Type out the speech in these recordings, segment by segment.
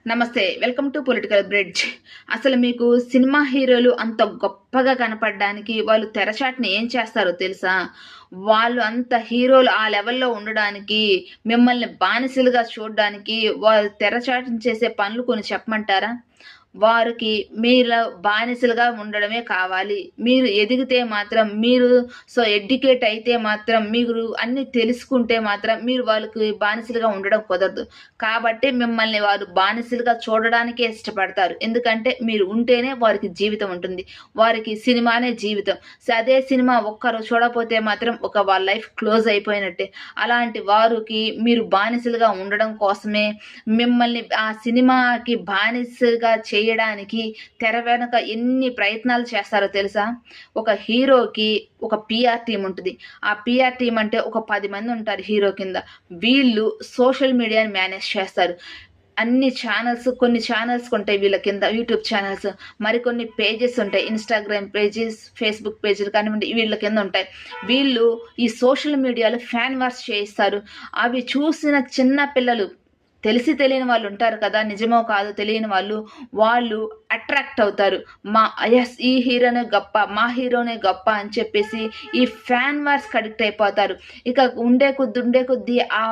నమస్తే. Welcome to political bridge. అసలు మీకు సినిమా హీరోలు అంత గొప్పగా కనపడడానికి వాళ్ళు తెరచాటున ఏం చేస్తారో తెలుసా? వాళ్ళు అంత హీరోలు ఆ లెవెల్‌లో ఉండడానికి, మిమ్మల్ని బానిసలుగా చూడడానికి వాళ్ళు తెరచాటున చేసే పనులు కొన్ని చెప్పమంటారా? వారికి మీరు బానిసలుగా ఉండడమే కావాలి. మీరు ఎదిగితే మాత్రం ఎడ్యుకేట్ అయితే మాత్రం మీరు అన్నీ తెలుసుకుంటే మాత్రం మీరు వాళ్ళకి బానిసలుగా ఉండడం కుదరదు. కాబట్టి మిమ్మల్ని వారు బానిసలుగా చూడడానికే ఇష్టపడతారు. ఎందుకంటే మీరు ఉంటేనే వారికి జీవితం ఉంటుంది. వారికి సినిమానే జీవితం. అదే సినిమా ఒక్కరు చూడకపోతే మాత్రం వాళ్ళ లైఫ్ క్లోజ్ అయిపోయినట్టే. అలాంటి వారికి మీరు బానిసలుగా ఉండడం కోసమే మిమ్మల్ని ఆ సినిమాకి బానిసగా చేయడానికి తెర వెనక ఎన్ని ప్రయత్నాలు చేస్తారో తెలుసా? ఒక హీరోకి ఒక పీఆర్ టీమ్ ఉంటది. ఆ పీఆర్ టీమ్ అంటే ఒక 10 మంది ఉంటారు హీరో కింద. వీళ్ళు సోషల్ మీడియాని మేనేజ్ చేస్తారు. అన్ని ఛానల్స్ కొన్ని ఛానల్స్ ఉంటాయి వీళ్ళ కింద, యూట్యూబ్ ఛానల్స్, మరికొన్ని పేజెస్ ఉంటాయి, ఇన్స్టాగ్రామ్ పేజెస్, ఫేస్బుక్ పేజీలు కానివ్వండి, వీళ్ళ కింద ఉంటాయి. వీళ్ళు ఈ సోషల్ మీడియాలో ఫ్యాన్ వార్స్ చేయిస్తారు. అవి చూసిన చిన్న పిల్లలు, తెలిసి తెలియని వాళ్ళు ఉంటారు కదా, నిజమో కాదో తెలియని వాళ్ళు, వాళ్ళు అట్రాక్ట్ అవుతారు. ఎస్, ఈ హీరోనే గొప్ప, మా హీరోనే గొప్ప అని చెప్పేసి ఈ ఫ్యాన్ వార్స్కి అడిక్ట్ అయిపోతారు. ఇక ఉండే కొద్దీ ఆ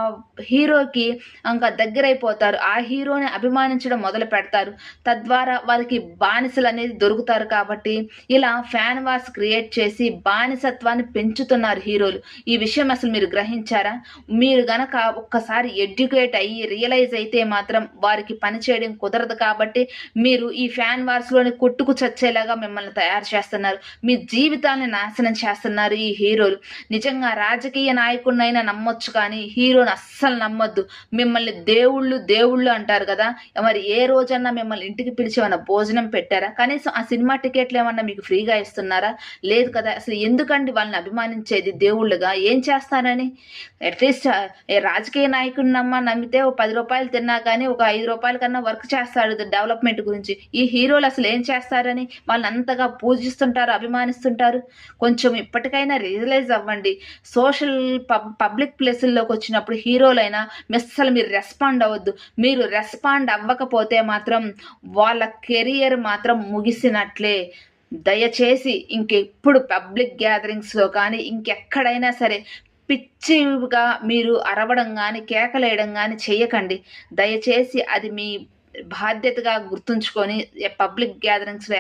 హీరోకి ఇంకా దగ్గరైపోతారు. ఆ హీరోని అభిమానించడం మొదలు పెడతారు. తద్వారా వాళ్ళకి బానిసలు అనేది దొరుకుతారు. కాబట్టి ఇలా ఫ్యాన్ వార్స్ క్రియేట్ చేసి బానిసత్వాన్ని పెంచుతున్నారు హీరోలు. ఈ విషయం అసలు మీరు గ్రహించారా? మీరు గనక ఒక్కసారి ఎడ్యుకేట్ అయ్యి రియలైజ్ అయితే మాత్రం వారికి పని చేయడం కుదరదు. కాబట్టి మీరు ఈ ఫ్యాన్ వార్స్ లోని కొట్టుకు చచ్చేలాగా మిమ్మల్ని తయారు చేస్తున్నారు. మీ జీవితాన్ని నాశనం చేస్తున్నారు ఈ హీరోలు. నిజంగా రాజకీయ నాయకుడినైనా నమ్మొచ్చు, కానీ హీరోని అస్సలు నమ్మొద్దు. మిమ్మల్ని దేవుళ్ళు అంటారు కదా, మరి ఏ రోజన్నా మిమ్మల్ని ఇంటికి పిలిచి ఏమైనా భోజనం పెట్టారా? కనీసం ఆ సినిమా టికెట్లు ఏమన్నా మీకు ఫ్రీగా ఇస్తున్నారా? లేదు కదా. అసలు ఎందుకండి వాళ్ళని అభిమానించేది దేవుళ్ళుగా? ఏం చేస్తారని? అట్లీస్ట్ రాజకీయ నాయకుడిని నమ్మితే ఓ 10 రూపాయలు తిన్నా కానీ ఒక 5 రూపాయల కన్నా వర్క్ చేస్తాడు డెవలప్మెంట్ గురించి. ఈ హీరోలు అసలు ఏం చేస్తారని వాళ్ళని అంతగా పూజిస్తుంటారు, అభిమానిస్తుంటారు? కొంచెం ఇప్పటికైనా రియలైజ్ అవ్వండి. సోషల్ పబ్లిక్ ప్లేసుల్లోకి వచ్చినప్పుడు హీరోలైనా అసలు మీరు రెస్పాండ్ అవ్వద్దు. మీరు రెస్పాండ్ అవ్వకపోతే మాత్రం వాళ్ళ కెరియర్ మాత్రం ముగిసినట్లే. దయచేసి ఇంకెప్పుడు పబ్లిక్ గ్యాదరింగ్స్లో కానీ ఇంకెక్కడైనా సరే పిచ్చిగా మీరు అరవడం కానీ కేకలేయడం కానీ చేయకండి. దయచేసి అది మీ బాధ్యతగా గుర్తుంచుకొని పబ్లిక్ గ్యాదరింగ్స్లో